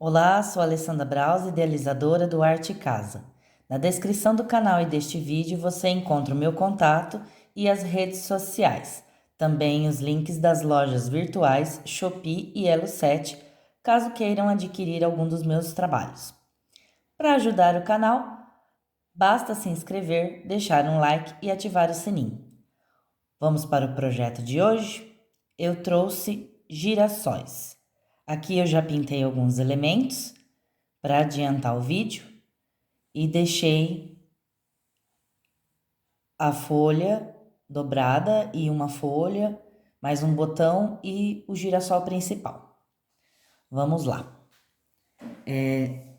Olá, sou Alessandra Braus, idealizadora do Arte Casa. Na descrição do canal e deste vídeo você encontra o meu contato e as redes sociais, também os links das lojas virtuais Shopee e Elo7, caso queiram adquirir algum dos meus trabalhos. Para ajudar o canal, basta se inscrever, deixar um like e ativar o sininho. Vamos para o projeto de hoje? Eu trouxe girassóis. Aqui eu já pintei alguns elementos para adiantar o vídeo e deixei a folha dobrada e uma folha, mais um botão e o girassol principal. Vamos lá.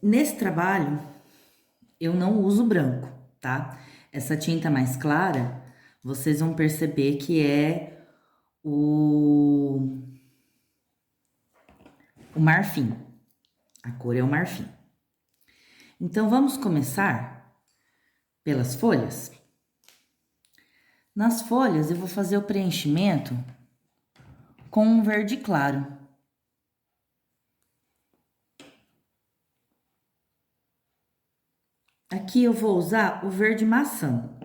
Nesse trabalho eu não uso branco, tá? Essa tinta mais clara, vocês vão perceber que é o marfim. A cor é o marfim. Então, vamos começar pelas folhas. Nas folhas, eu vou fazer o preenchimento com um verde claro. Aqui eu vou usar o verde maçã.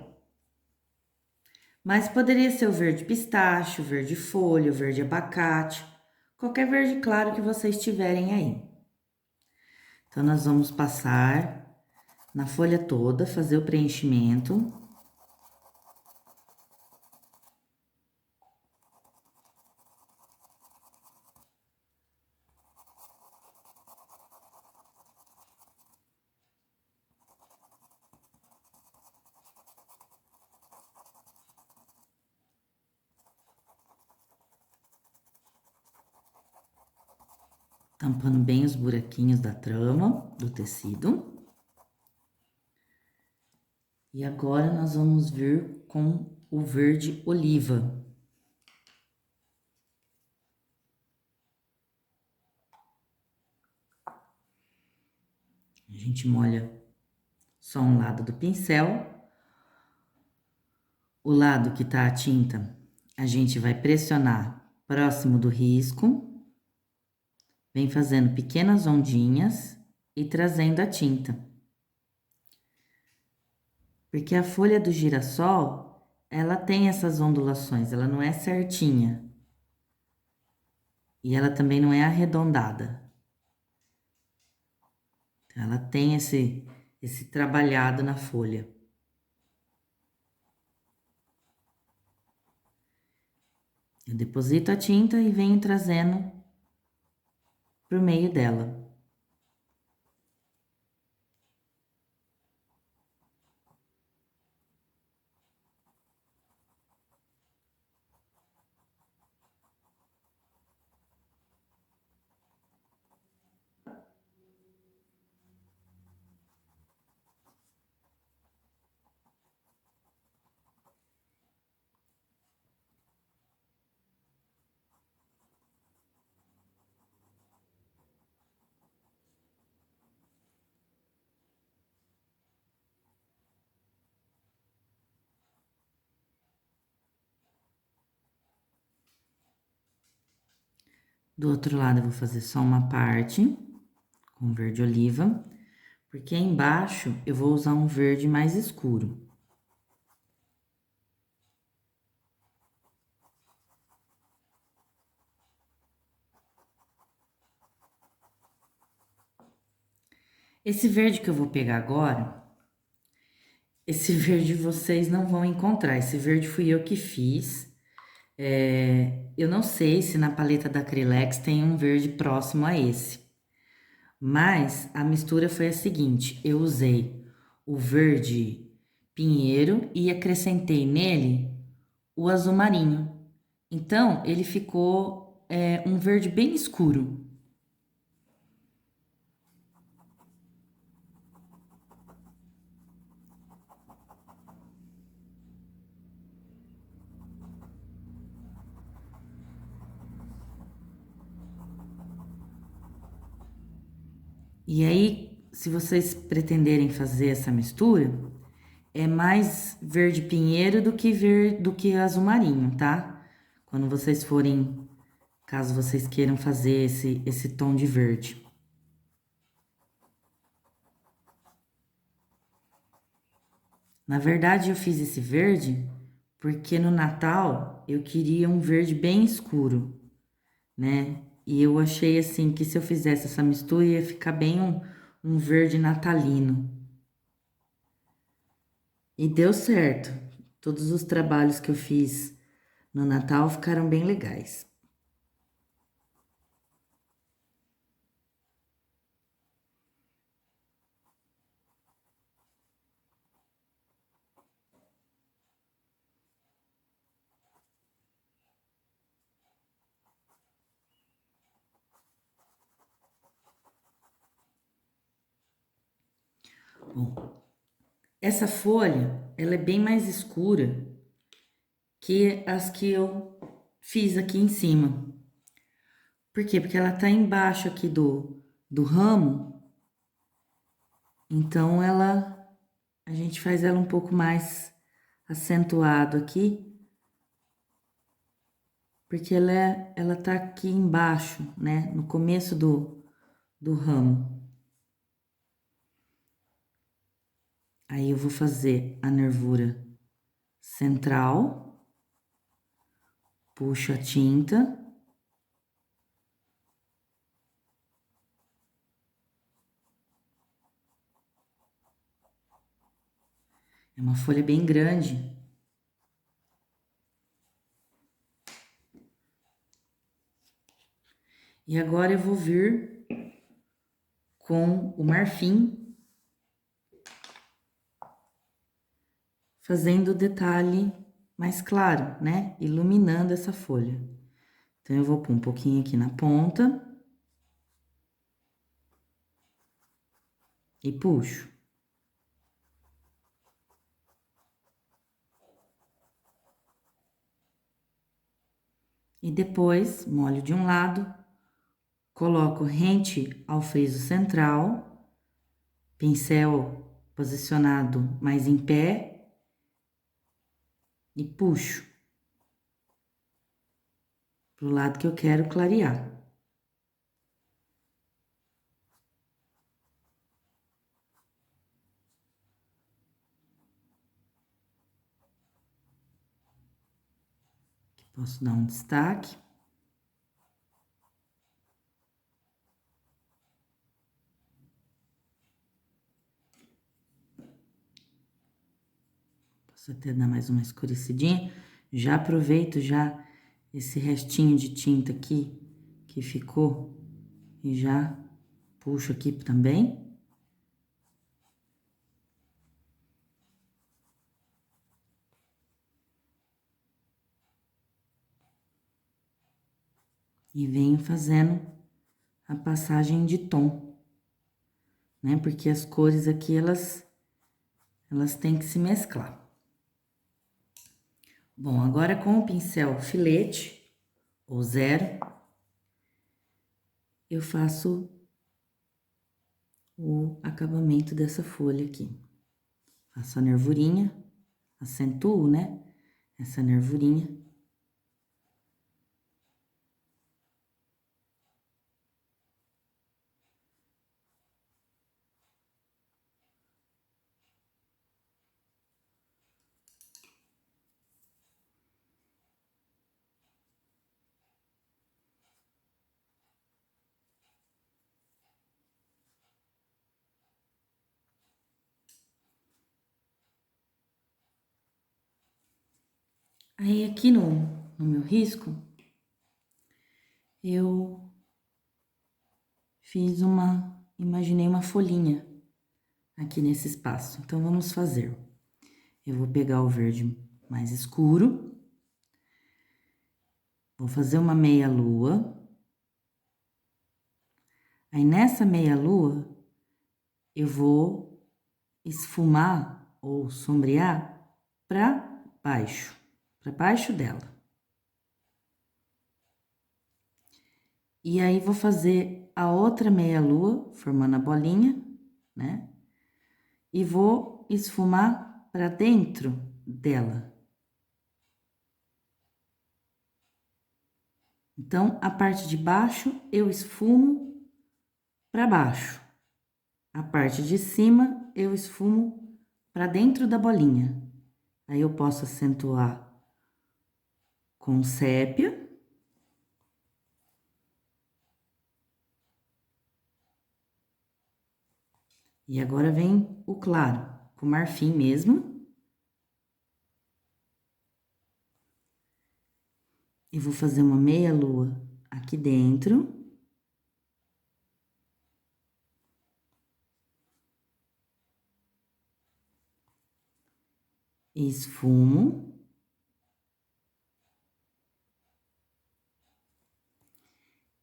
Mas poderia ser o verde pistache, o verde folha, o verde abacate, qualquer verde claro que vocês tiverem aí. Então, nós vamos passar na folha toda, fazer o preenchimento. Tampando bem os buraquinhos da trama, do tecido. E agora, nós vamos vir com o verde oliva. A gente molha só um lado do pincel. O lado que tá a tinta, a gente vai pressionar próximo do risco. Vem fazendo pequenas ondinhas e trazendo a tinta. Porque a folha do girassol, ela tem essas ondulações, ela não é certinha. E ela também não é arredondada. Ela tem esse trabalhado na folha. Eu deposito a tinta e venho trazendo pro meio dela. Do outro lado, eu vou fazer só uma parte com verde oliva, porque aí embaixo eu vou usar um verde mais escuro. Esse verde que eu vou pegar agora, esse verde vocês não vão encontrar. Esse verde fui eu que fiz. Eu não sei se na paleta da Acrylex tem um verde próximo a esse. Mas a mistura foi a seguinte: eu usei o verde pinheiro e acrescentei nele o azul marinho. Então, ele ficou um verde bem escuro. E aí, se vocês pretenderem fazer essa mistura, é mais verde pinheiro do que azul marinho, tá? Quando vocês forem, caso vocês queiram fazer esse tom de verde. Na verdade, eu fiz esse verde porque no Natal eu queria um verde bem escuro, né? E eu achei assim que se eu fizesse essa mistura ia ficar bem um verde natalino. E deu certo. Todos os trabalhos que eu fiz no Natal ficaram bem legais. Bom, essa folha, ela é bem mais escura que as que eu fiz aqui em cima. Por quê? Porque ela tá embaixo aqui do ramo, então a gente faz ela um pouco mais acentuado aqui, porque ela tá aqui embaixo, né? No começo do ramo. Aí eu vou fazer a nervura central, puxo a tinta. É uma folha bem grande. E agora eu vou vir com o marfim, fazendo o detalhe mais claro, né? Iluminando essa folha. Então, eu vou pôr um pouquinho aqui na ponta. E puxo. E depois, molho de um lado, coloco rente ao friso central, pincel posicionado mais em pé e puxo pro lado que eu quero clarear. Aqui posso dar um destaque. Posso até dar mais uma escurecidinha. Já aproveito já esse restinho de tinta aqui que ficou e já puxo aqui também. E venho fazendo a passagem de tom, né? Porque as cores aqui, elas têm que se mesclar. Bom, agora com o pincel filete, ou zero, eu faço o acabamento dessa folha aqui. Faço a nervurinha, acentuo, né? Essa nervurinha. Aí, aqui no meu risco, eu imaginei uma folhinha aqui nesse espaço. Então, vamos fazer. Eu vou pegar o verde mais escuro, vou fazer uma meia-lua. Aí, nessa meia-lua, eu vou esfumar ou sombrear para baixo dela. E aí, vou fazer a outra meia-lua, formando a bolinha, né? E vou esfumar para dentro dela. Então, a parte de baixo eu esfumo para baixo. A parte de cima eu esfumo para dentro da bolinha. Aí eu posso acentuar com sépia. E agora vem o claro, com marfim mesmo. E vou fazer uma meia lua aqui dentro. Esfumo.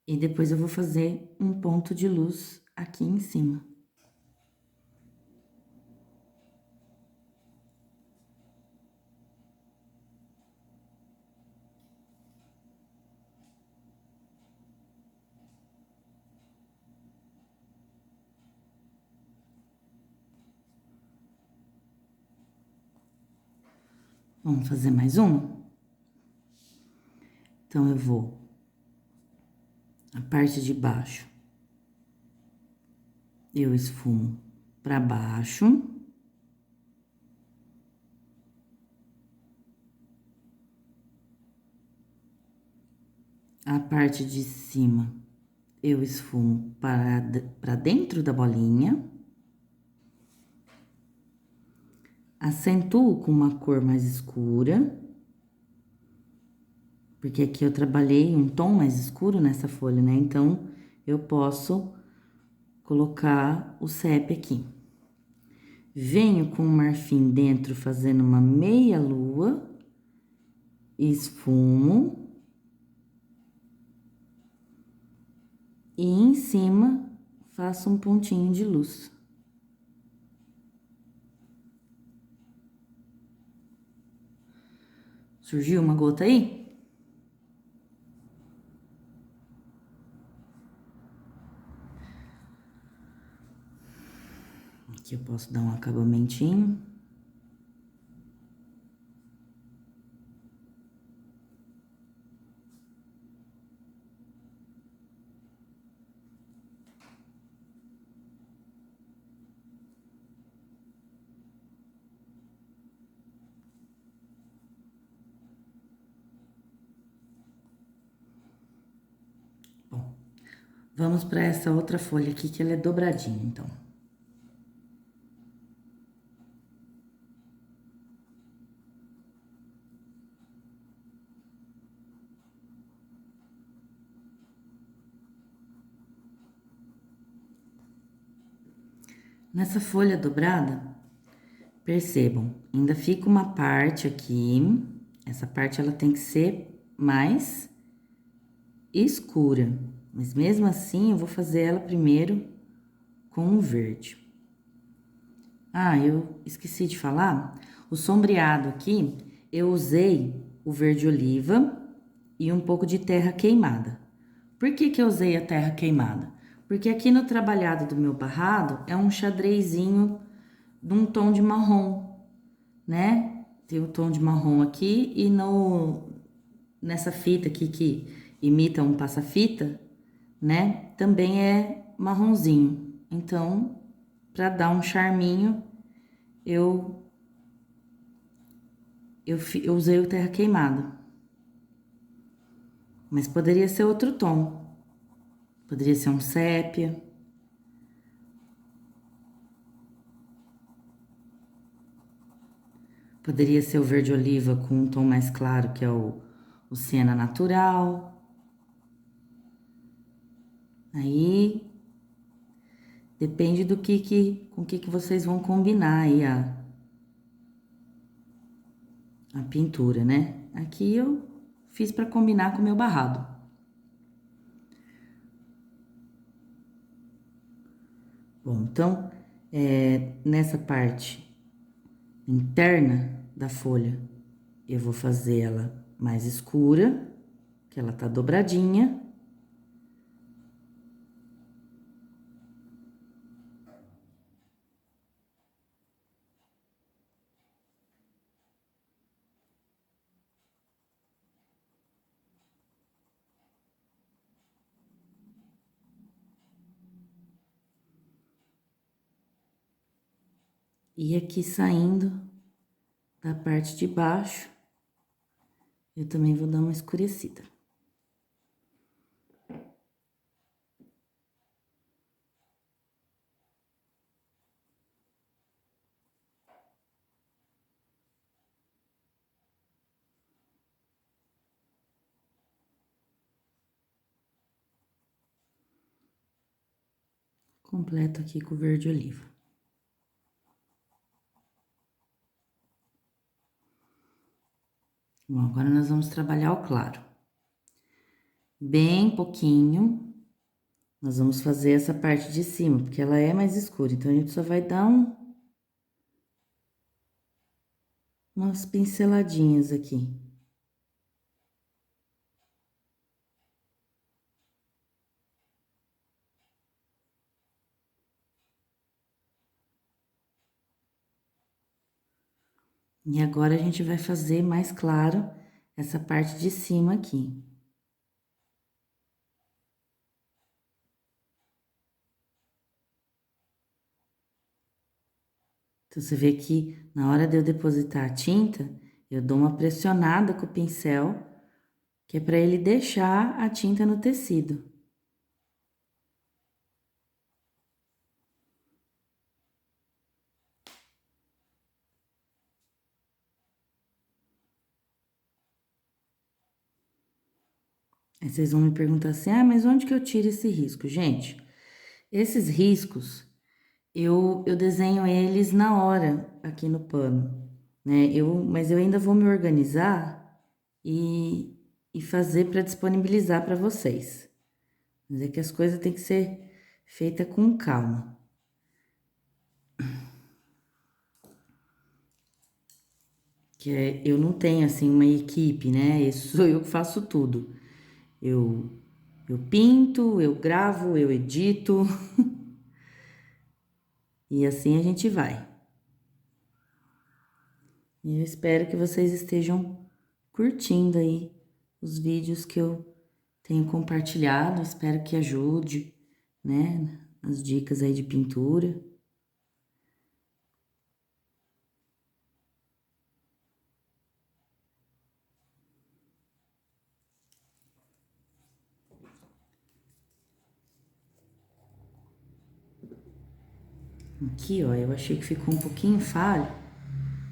E depois eu vou fazer um ponto de luz aqui em cima. Vamos fazer mais um? Então, eu vou a parte de baixo, eu esfumo para baixo. A parte de cima, eu esfumo para dentro da bolinha. Acentuo com uma cor mais escura. Porque aqui eu trabalhei um tom mais escuro nessa folha, né? Então, eu posso colocar o sépia aqui. Venho com o marfim dentro fazendo uma meia lua. Esfumo. E em cima, faço um pontinho de luz. Surgiu uma gota aí? Aqui eu posso dar um acabamentinho. Bom, vamos para essa outra folha aqui, que ela é dobradinha, então. Nessa folha dobrada, percebam, ainda fica uma parte aqui, essa parte ela tem que ser mais escura, mas mesmo assim eu vou fazer ela primeiro com o verde. Ah, eu esqueci de falar, o sombreado aqui, eu usei o verde oliva e um pouco de terra queimada. Por que que eu usei a terra queimada? Porque aqui no trabalhado do meu barrado é um xadrezinho de um tom de marrom, né? Tem o tom de marrom aqui e nessa fita aqui que imita um passa-fita, né? Também é marronzinho. Então, para dar um charminho, eu, eu usei o terra queimada. Mas poderia ser outro tom. Poderia ser um sépia. Poderia ser o verde oliva com um tom mais claro, que é o siena natural. Aí, depende do com o que vocês vão combinar aí a pintura, né? Aqui eu fiz para combinar com o meu barrado. Bom, então, nessa parte interna da folha, eu vou fazer ela mais escura, que ela tá dobradinha. E aqui saindo da parte de baixo, eu também vou dar uma escurecida. Completo aqui com o verde oliva. Bom, agora nós vamos trabalhar o claro. Bem pouquinho. Nós vamos fazer essa parte de cima, porque ela é mais escura. Então, a gente só vai dar umas pinceladinhas aqui. E agora, a gente vai fazer mais claro essa parte de cima aqui. Então, você vê que na hora de eu depositar a tinta, eu dou uma pressionada com o pincel, que é para ele deixar a tinta no tecido. Aí vocês vão me perguntar assim, ah, mas onde que eu tiro esse risco? Gente, esses riscos, eu desenho eles na hora aqui no pano, né? Mas eu ainda vou me organizar e fazer para disponibilizar para vocês. Mas é que as coisas têm que ser feitas com calma. Eu não tenho, assim, uma equipe, né? Isso sou eu que faço tudo. Eu, eu pinto, eu gravo, eu edito. E assim a gente vai. E eu espero que vocês estejam curtindo aí os vídeos que eu tenho compartilhado. Espero que ajude, né? As dicas aí de pintura. Aqui, ó, eu achei que ficou um pouquinho falho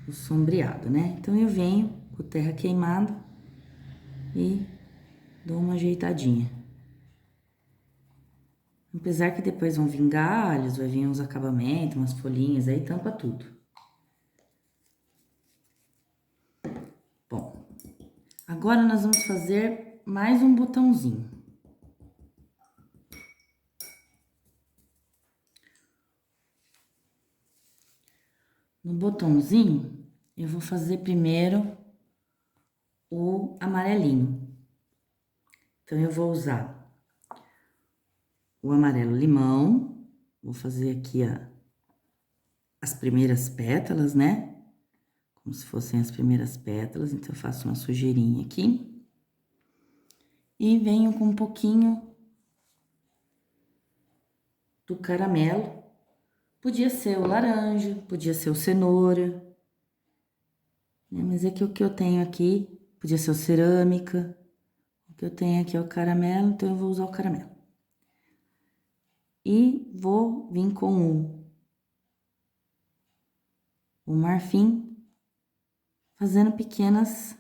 o sombreado, né? Então, eu venho com terra queimada e dou uma ajeitadinha. Apesar que depois vão vir galhos, vai vir uns acabamentos, umas folhinhas, aí tampa tudo. Bom, agora nós vamos fazer mais um botãozinho. No botãozinho, eu vou fazer primeiro o amarelinho. Então, eu vou usar o amarelo limão, vou fazer aqui as primeiras pétalas, né? Como se fossem as primeiras pétalas, então eu faço uma sujeirinha aqui. E venho com um pouquinho do caramelo. Podia ser o laranja, podia ser o cenoura, né? Mas é que o que eu tenho aqui, podia ser o cerâmica. O que eu tenho aqui é o caramelo, então eu vou usar o caramelo. E vou vir com o marfim, fazendo pequenas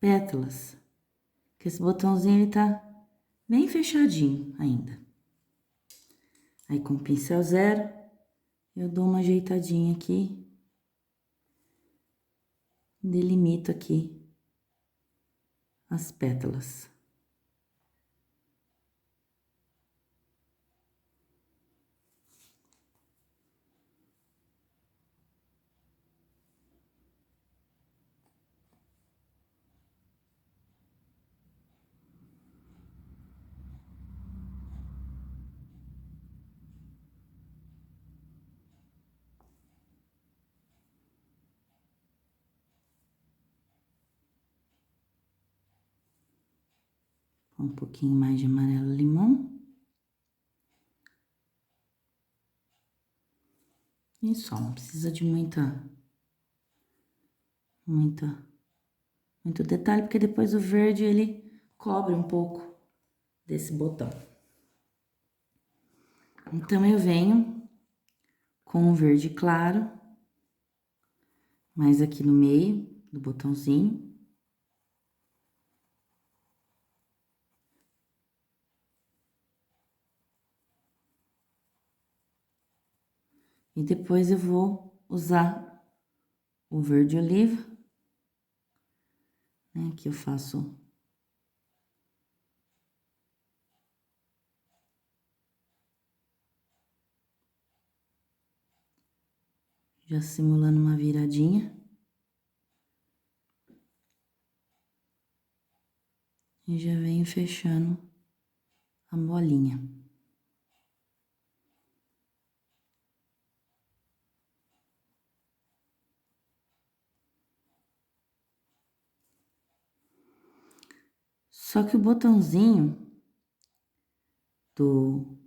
pétalas. Que esse botãozinho, ele tá bem fechadinho ainda. Aí, com o pincel zero, eu dou uma ajeitadinha aqui. Delimito aqui as pétalas. Um pouquinho mais de amarelo limão. E só, não precisa de muito detalhe, porque depois o verde, ele cobre um pouco desse botão. Então, eu venho com o verde claro, mais aqui no meio do botãozinho. E depois eu vou usar o verde oliva, né, que eu faço já simulando uma viradinha. E já venho fechando a bolinha. Só que o botãozinho do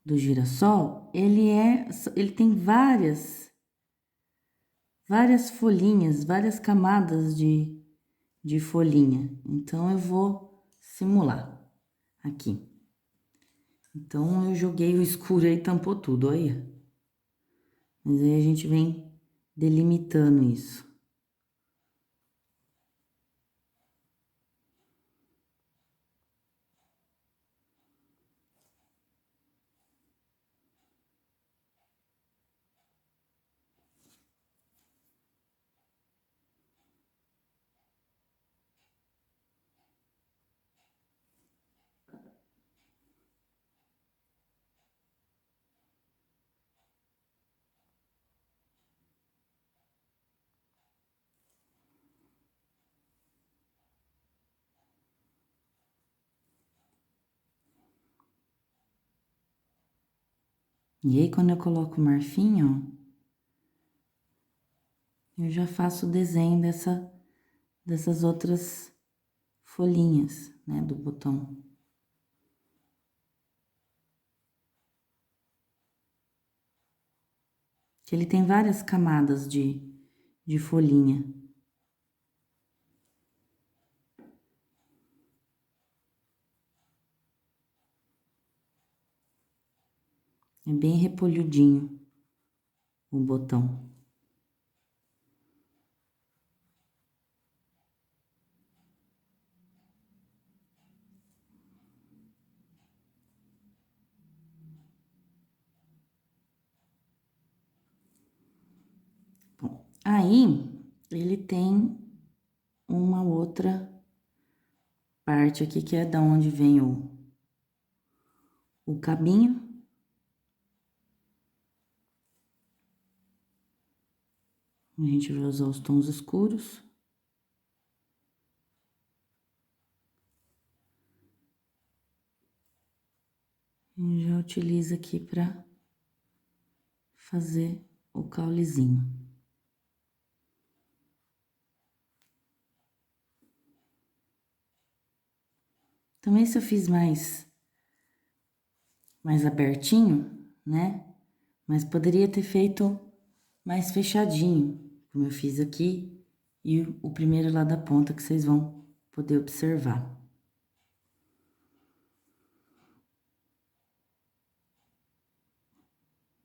girassol, ele tem várias folhinhas, várias camadas de folhinha. Então, eu vou simular aqui. Então, eu joguei o escuro aí, tampou tudo, olha. Mas aí a gente vem delimitando isso. E aí, quando eu coloco o marfim, ó, eu já faço o desenho dessas outras folhinhas, né, do botão. Que ele tem várias camadas de folhinha. É bem repolhudinho o botão. Bom, aí ele tem uma outra parte aqui que é da onde vem o cabinho. A gente vai usar os tons escuros. E já utiliza aqui para fazer o caulezinho. Então, esse eu fiz mais abertinho, né? Mas poderia ter feito mais fechadinho, como eu fiz aqui, e o primeiro lá da ponta que vocês vão poder observar.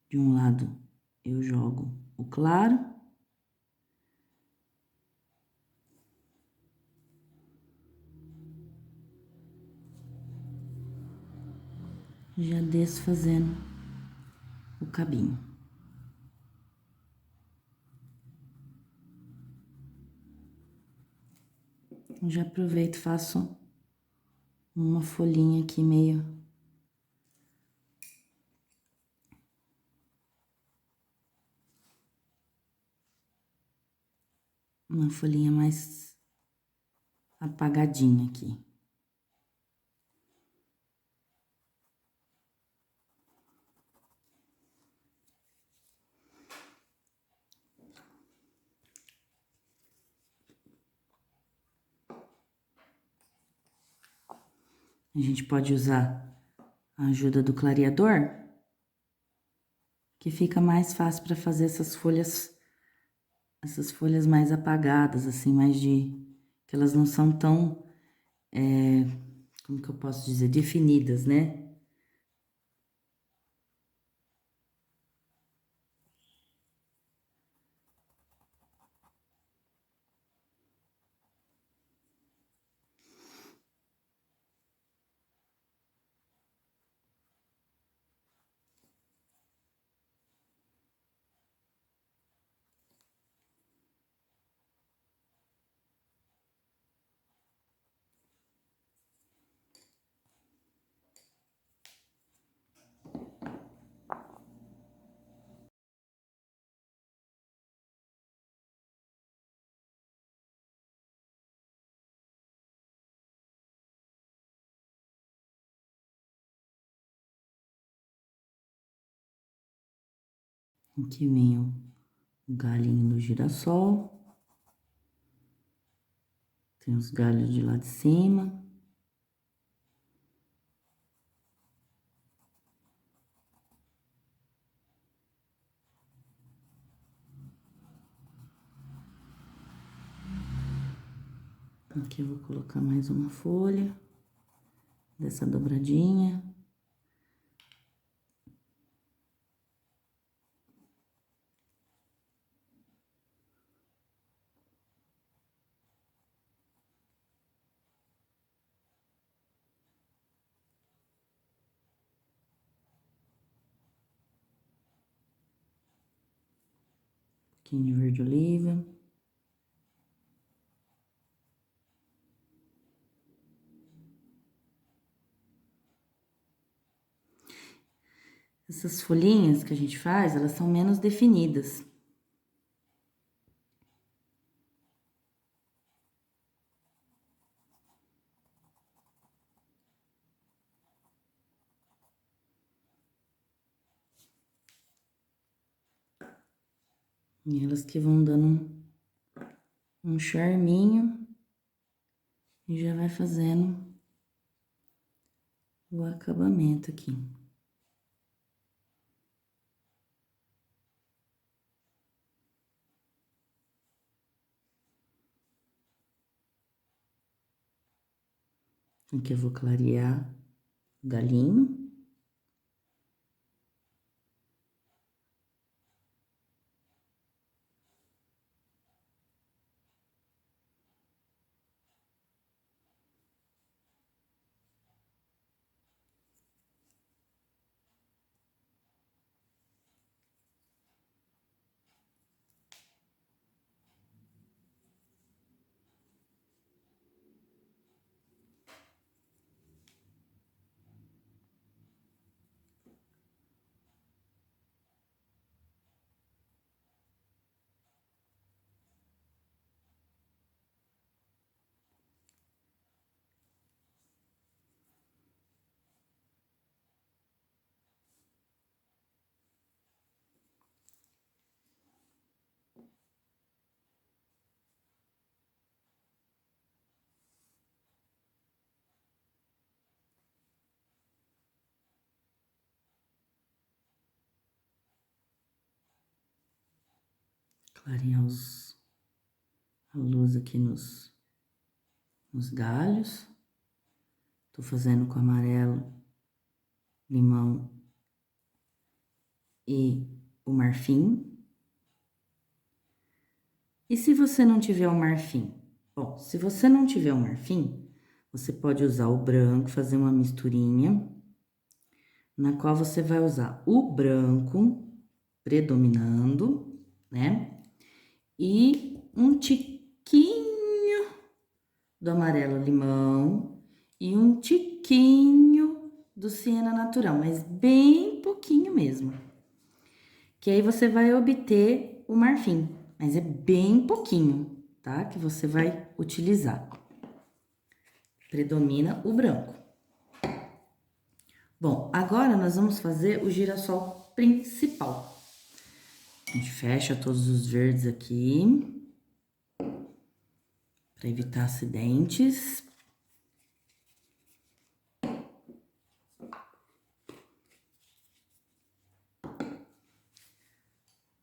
De um lado eu jogo o claro. Já desço fazendo o cabinho. Já aproveito e faço uma folhinha aqui meio... Uma folhinha mais apagadinha aqui. A gente pode usar a ajuda do clareador que fica mais fácil para fazer essas folhas mais apagadas, assim, que elas não são tão, como que eu posso dizer, definidas, né? Aqui vem o galhinho do girassol. Tem os galhos de lá de cima. Aqui eu vou colocar mais uma folha dessa dobradinha. Um pouquinho de verde oliva. Essas folhinhas que a gente faz, elas são menos definidas. E elas que vão dando um charminho e já vai fazendo o acabamento aqui. Aqui eu vou clarear o galinho. Clarear a luz aqui nos galhos. Tô fazendo com amarelo, limão e o marfim. E se você não tiver o marfim? Bom, se você não tiver o marfim, você pode usar o branco, fazer uma misturinha, na qual você vai usar o branco predominando, né? E um tiquinho do amarelo limão e um tiquinho do siena natural, mas bem pouquinho mesmo. Que aí você vai obter o marfim, mas é bem pouquinho, tá? Que você vai utilizar. Predomina o branco. Bom, agora nós vamos fazer o girassol principal. A gente fecha todos os verdes aqui, para evitar acidentes.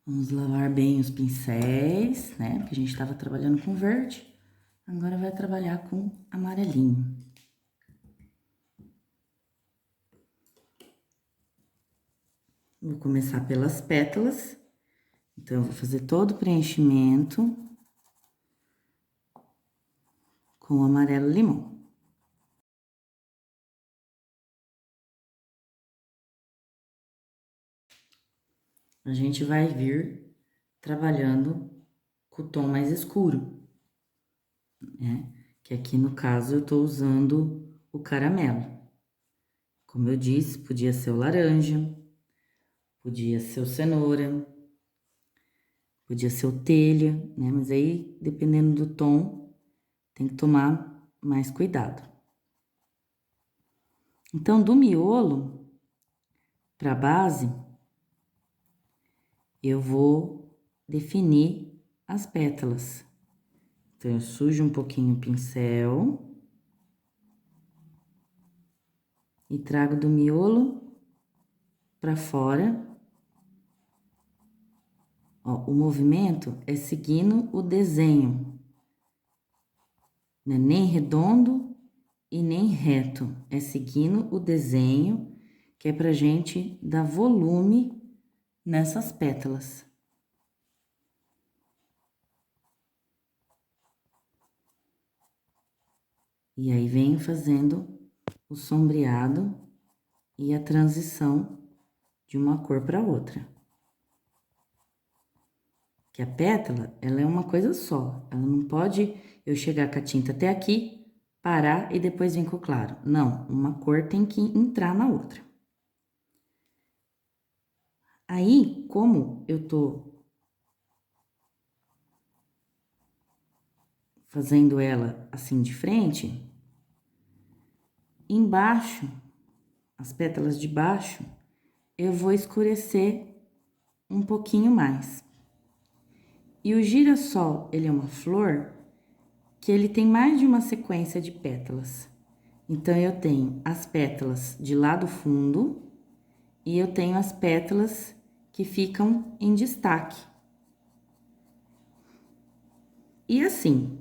Vamos lavar bem os pincéis, né? Porque a gente estava trabalhando com verde, agora vai trabalhar com amarelinho. Vou começar pelas pétalas, então eu vou fazer todo o preenchimento com o amarelo limão. A gente vai vir trabalhando com o tom mais escuro, né? Que aqui no caso eu tô usando o caramelo. Como eu disse, podia ser o laranja, podia ser o cenoura, podia ser o telha, né? Mas aí, dependendo do tom, tem que tomar mais cuidado. Então, do miolo para a base, eu vou definir as pétalas. Então, eu sujo um pouquinho o pincel e trago do miolo para fora. Ó, o movimento é seguindo o desenho, né? Nem redondo e nem reto, é seguindo o desenho, que é pra gente dar volume nessas pétalas. E aí vem fazendo o sombreado e a transição de uma cor para outra. Que a pétala, ela é uma coisa só, ela não pode eu chegar com a tinta até aqui, parar e depois vir com o claro. Não, uma cor tem que entrar na outra. Aí, como eu tô fazendo ela assim de frente, embaixo, as pétalas de baixo, eu vou escurecer um pouquinho mais. E o girassol, ele é uma flor que ele tem mais de uma sequência de pétalas. Então, eu tenho as pétalas de lá do fundo e eu tenho as pétalas que ficam em destaque. E assim,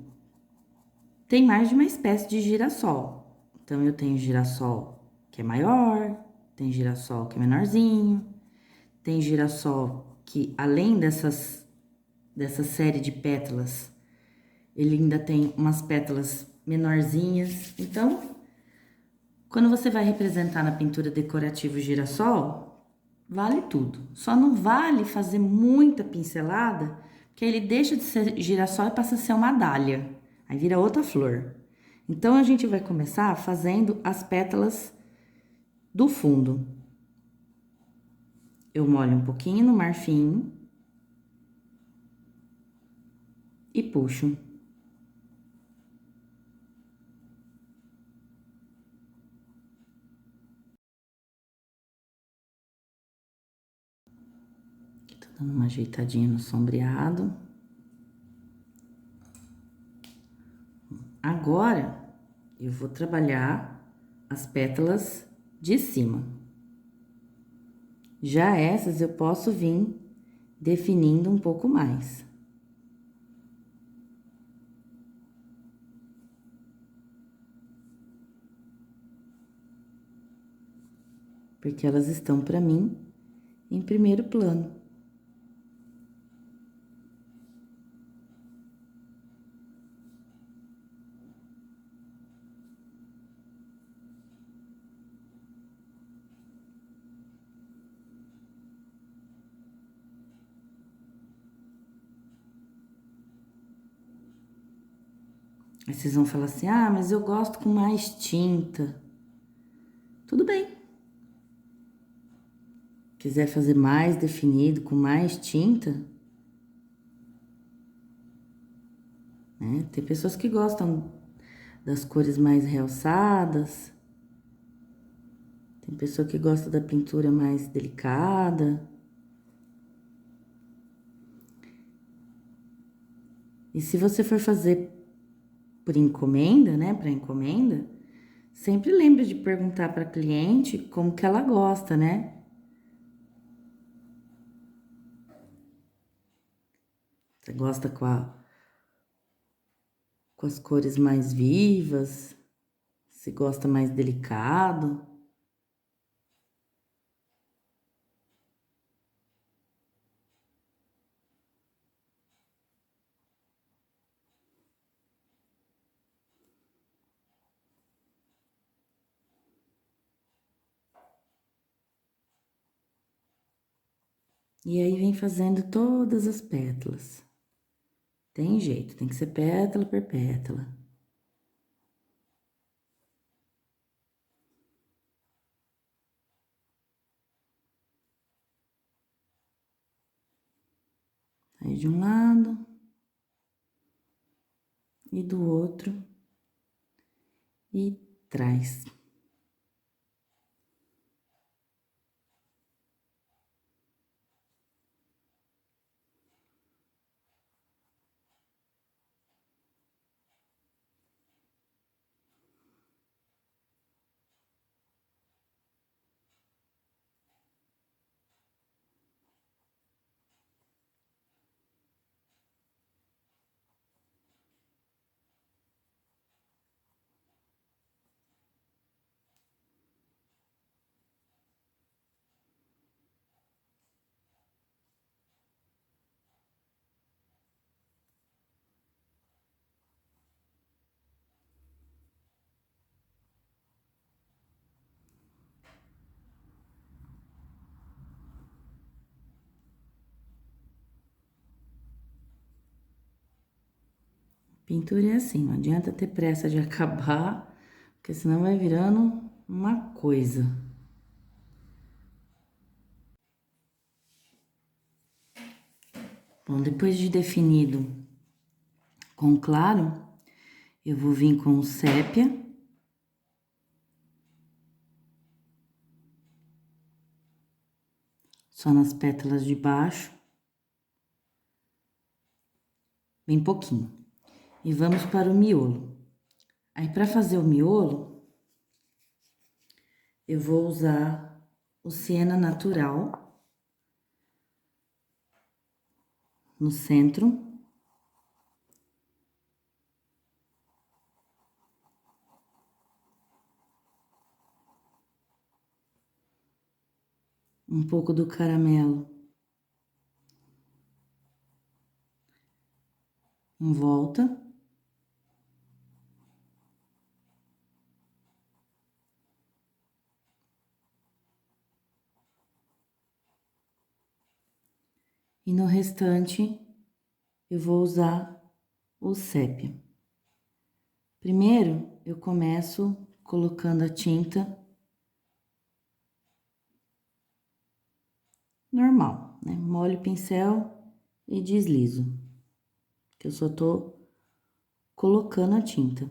tem mais de uma espécie de girassol. Então, eu tenho girassol que é maior, tem girassol que é menorzinho, tem girassol que, além dessa série de pétalas, ele ainda tem umas pétalas menorzinhas. Então, quando você vai representar na pintura decorativa o girassol, vale tudo. Só não vale fazer muita pincelada, porque ele deixa de ser girassol e passa a ser uma dália. Aí vira outra flor. Então, a gente vai começar fazendo as pétalas do fundo. Eu molho um pouquinho no marfim e puxo. Aqui tô dando uma ajeitadinha no sombreado. Agora, eu vou trabalhar as pétalas de cima. Já essas eu posso vir definindo um pouco mais. Porque elas estão para mim em primeiro plano. Aí vocês vão falar assim: ah, mas eu gosto com mais tinta. Tudo bem. Quiser fazer mais definido, com mais tinta, né? Tem pessoas que gostam das cores mais realçadas. Tem pessoa que gosta da pintura mais delicada. E se você for fazer por encomenda, né, para encomenda, sempre lembre de perguntar para a cliente como que ela gosta, né? Você gosta com as cores mais vivas? Se gosta mais delicado? E aí vem fazendo todas as pétalas. Tem jeito, tem que ser pétala por pétala. Aí de um lado e do outro e traz. Pintura é assim, não adianta ter pressa de acabar, porque senão vai virando uma coisa. Bom, depois de definido com claro, eu vou vir com o sépia. Só nas pétalas de baixo. Bem pouquinho. E vamos para o miolo. Aí, para fazer o miolo, eu vou usar o siena natural no centro. Um pouco do caramelo em volta. E no restante, eu vou usar o sépia. Primeiro, eu começo colocando a tinta normal, né? Molho o pincel e deslizo, que eu só tô colocando a tinta.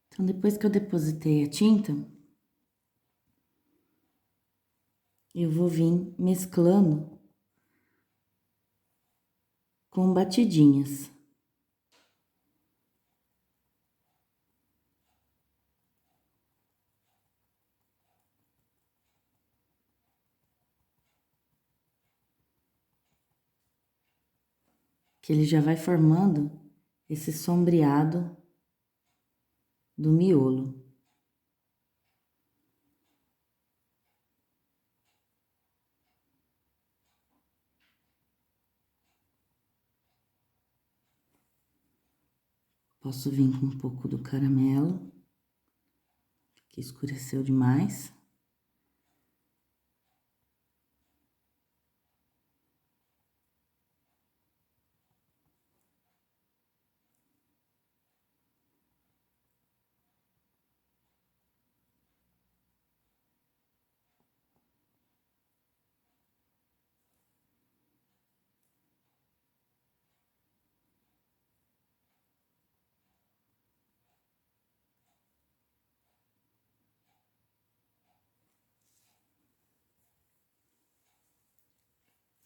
Então, depois que eu depositei a tinta, eu vou vir mesclando com batidinhas. Que ele já vai formando esse sombreado do miolo. Posso vir com um pouco do caramelo, que escureceu demais.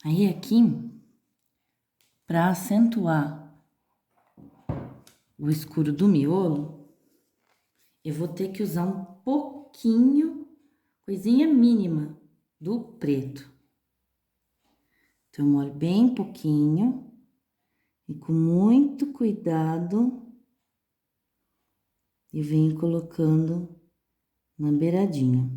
Aí aqui, para acentuar o escuro do miolo, eu vou ter que usar um pouquinho, coisinha mínima, do preto. Então, eu molho bem pouquinho e com muito cuidado e venho colocando na beiradinha.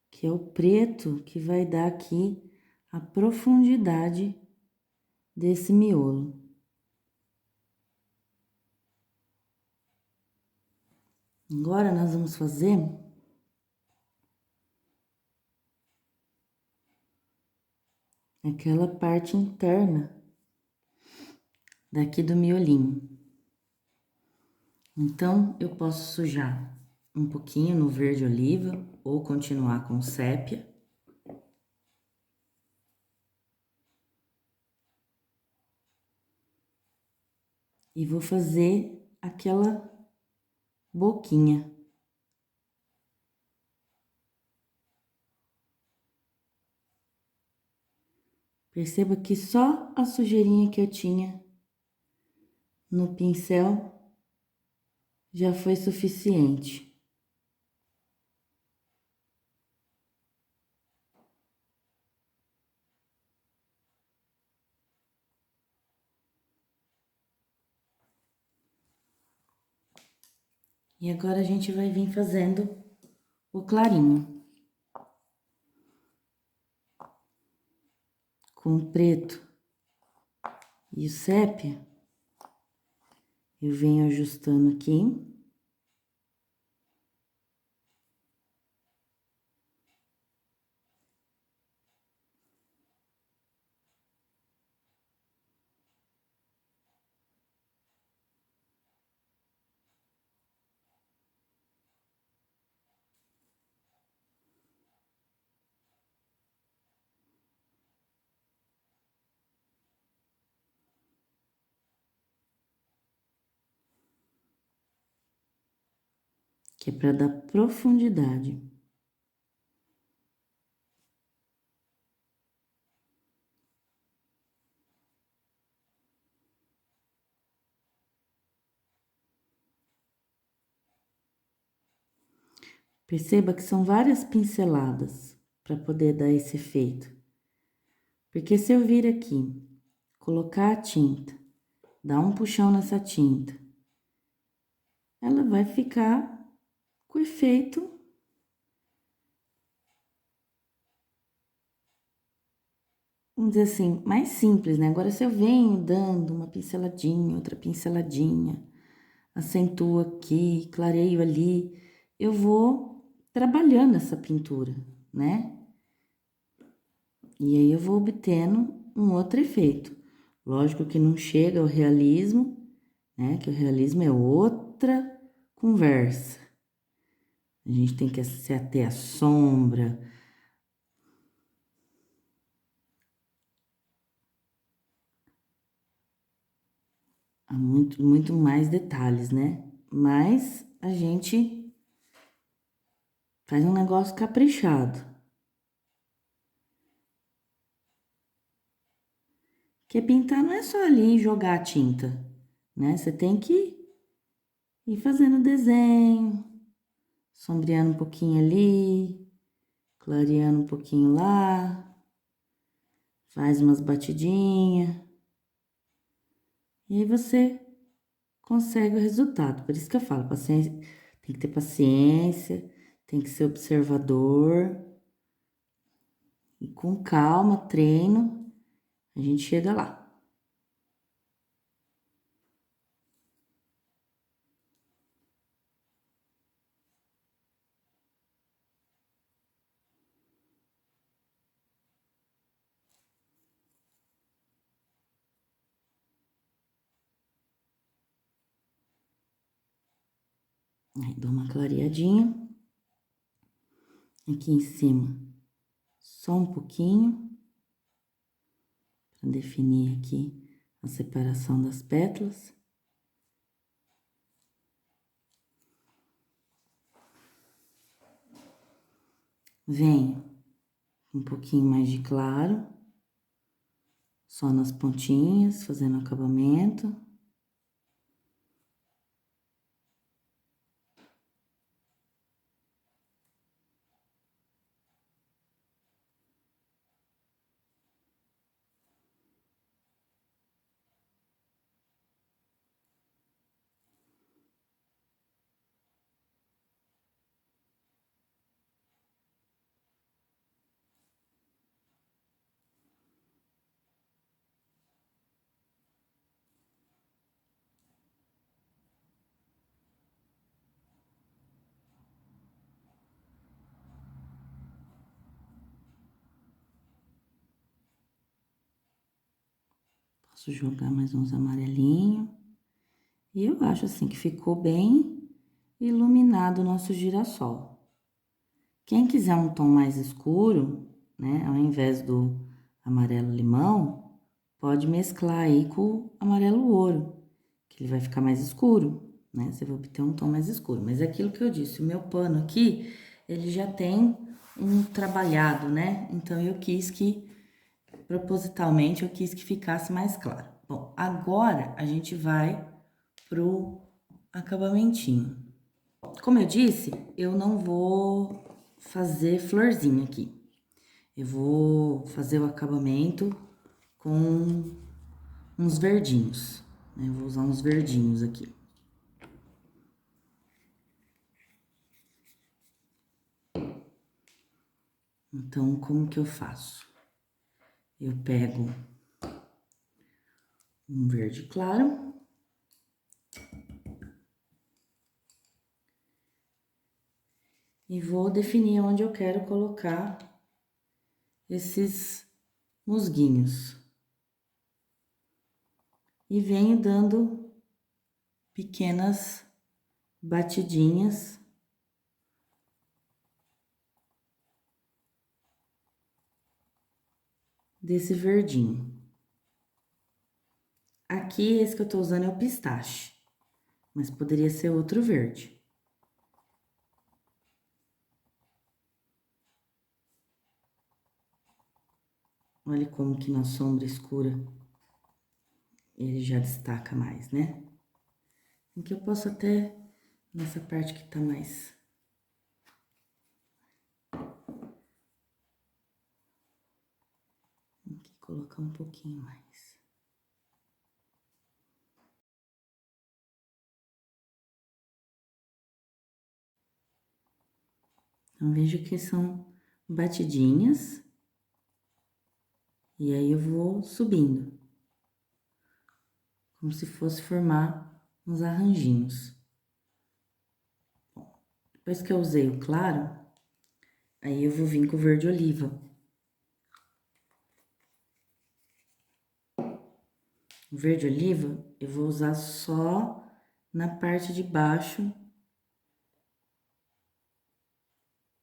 Que é o preto que vai dar aqui a profundidade desse miolo. Agora, nós vamos fazer aquela parte interna daqui do miolinho. Então, eu posso sujar um pouquinho no verde oliva ou continuar com sépia. E vou fazer aquela boquinha. Perceba que só a sujeirinha que eu tinha no pincel já foi suficiente. E agora a gente vai vir fazendo o clarinho. Com o preto e o sépia, eu venho ajustando aqui. Que é para dar profundidade. Perceba que são várias pinceladas para poder dar esse efeito. Porque se eu vir aqui, colocar a tinta, dar um puxão nessa tinta, ela vai ficar com efeito vamos dizer assim, mais simples, né? Agora, se eu venho dando uma pinceladinha, outra pinceladinha, acentuo aqui, clareio ali, eu vou trabalhando essa pintura, né? E aí eu vou obtendo um outro efeito. Lógico que não chega ao realismo, né? Que o realismo é outra conversa. A gente tem que se ater à sombra, há muito mais detalhes, né? Mas a gente faz um negócio caprichado. Porque pintar não é só ali jogar a tinta, né? Você tem que ir fazendo desenho, sombreando um pouquinho ali, clareando um pouquinho lá, faz umas batidinhas. E aí você consegue o resultado. Por isso que eu falo, paciência, tem que ter paciência, tem que ser observador. E com calma, treino, a gente chega lá. Aí dou uma clareadinha. Aqui em cima, só um pouquinho, para definir aqui a separação das pétalas. venho um pouquinho mais de claro, só nas pontinhas, fazendo acabamento. Posso jogar mais uns amarelinhos. E eu acho assim que ficou bem iluminado o nosso girassol. Quem quiser um tom mais escuro, né, ao invés do amarelo limão, pode mesclar aí com o amarelo ouro, que ele vai ficar mais escuro, né? Você vai obter um tom mais escuro. Mas é aquilo que eu disse, o meu pano aqui, ele já tem um trabalhado, né? Então, propositalmente, eu quis que ficasse mais claro. Bom, agora a gente vai pro acabamentinho. Como eu disse, eu não vou fazer florzinha aqui. Eu vou fazer o acabamento com uns verdinhos, né? Eu vou usar uns verdinhos aqui. Então, como que eu faço? Eu pego um verde claro. E vou definir onde eu quero colocar esses musguinhos. E venho dando pequenas batidinhas desse verdinho. Aqui, esse que eu tô usando é o pistache, mas poderia ser outro verde. Olha como que na sombra escura ele já destaca mais, né? Aqui eu posso até, nessa parte que tá mais... Aqui colocar um pouquinho mais. Então, vejo que são batidinhas. E aí, eu vou subindo. Como se fosse formar uns arranjinhos. Bom, depois que eu usei o claro, aí eu vou vir com o verde oliva. O verde oliva, eu vou usar só na parte de baixo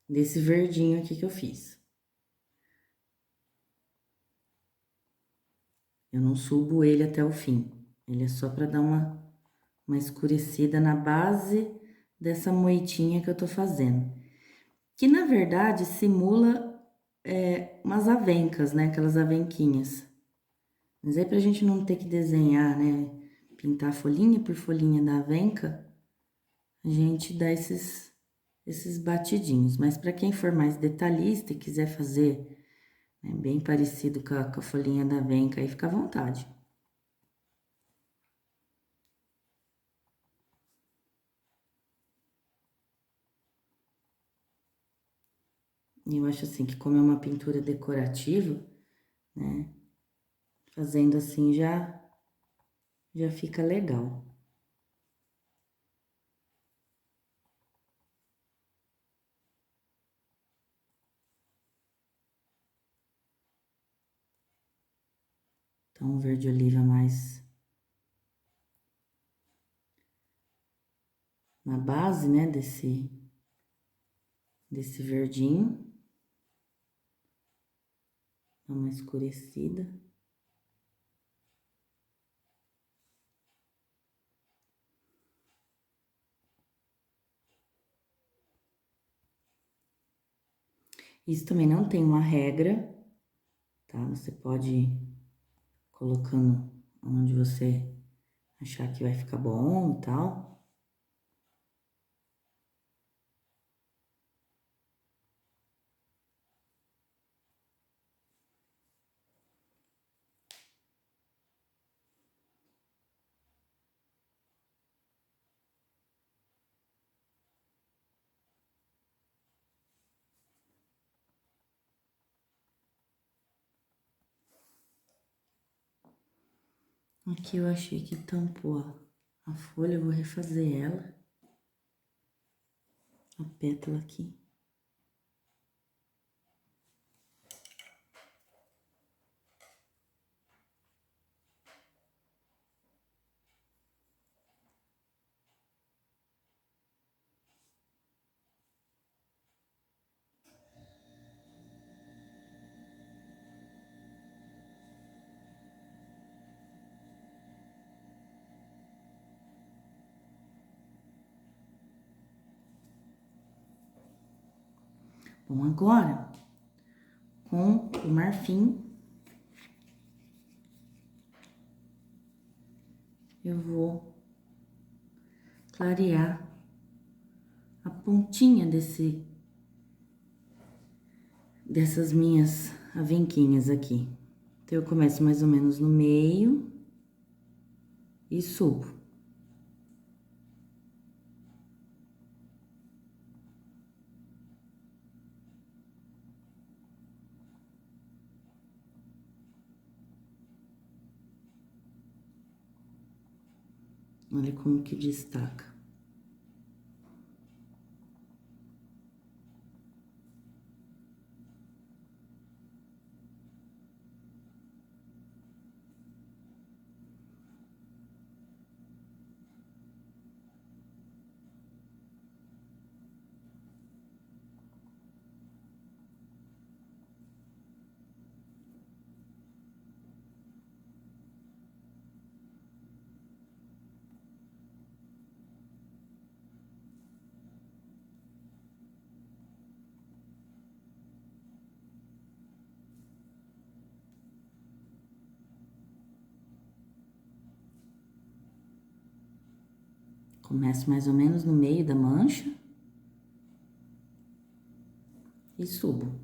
desse verdinho aqui que eu fiz. Eu não subo ele até o fim. Ele é só pra dar uma escurecida na base dessa moitinha que eu tô fazendo. Que, na verdade, simula umas avencas, né? Aquelas avenquinhas. Mas aí, pra gente não ter que desenhar, né? Pintar folhinha por folhinha da avenca, a gente dá esses batidinhos. Mas para quem for mais detalhista e quiser fazer, né, bem parecido com a folhinha da avenca, aí fica à vontade. E eu acho assim que como é uma pintura decorativa, né? Fazendo assim já fica legal. Então, um verde oliva mais na base, né, desse verdinho. Dá uma escurecida. Isso também não tem uma regra, tá? Você pode ir colocando onde você achar que vai ficar bom e tal. Aqui eu achei que tampou a folha, eu vou refazer ela. A pétala aqui. Bom, agora, com o marfim, eu vou clarear a pontinha dessas minhas avenquinhas aqui. Então, eu começo mais ou menos no meio e subo. Olha como que destaca. Começo mais ou menos no meio da mancha e subo.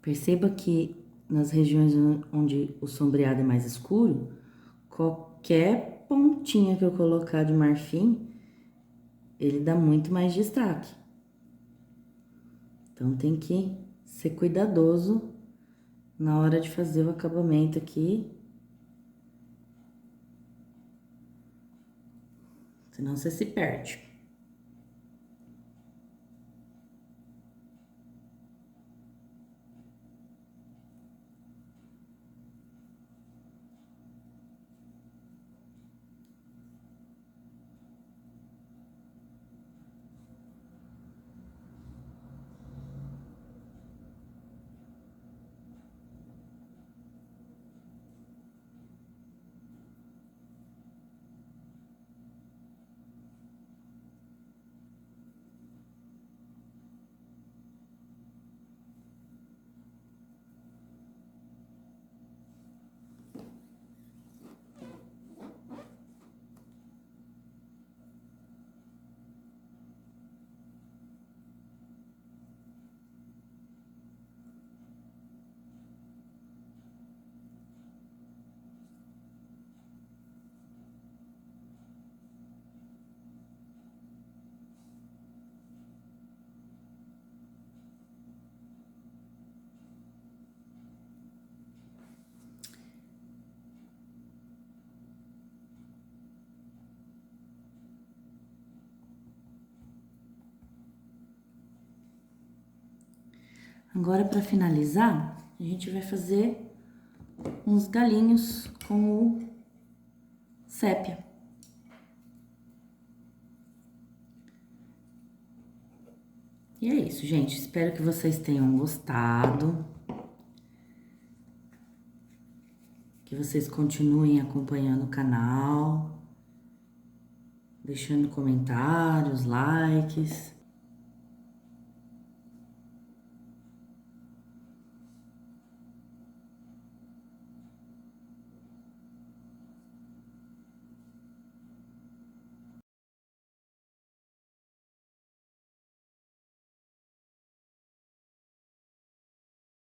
Perceba que nas regiões onde o sombreado é mais escuro, qualquer pontinha que eu colocar de marfim, ele dá muito mais destaque. Então, tem que ser cuidadoso na hora de fazer o acabamento aqui. Senão você se perde. Agora, para finalizar, a gente vai fazer uns galinhos com o sépia. E é isso, gente. Espero que vocês tenham gostado. Que vocês continuem acompanhando o canal, deixando comentários, likes.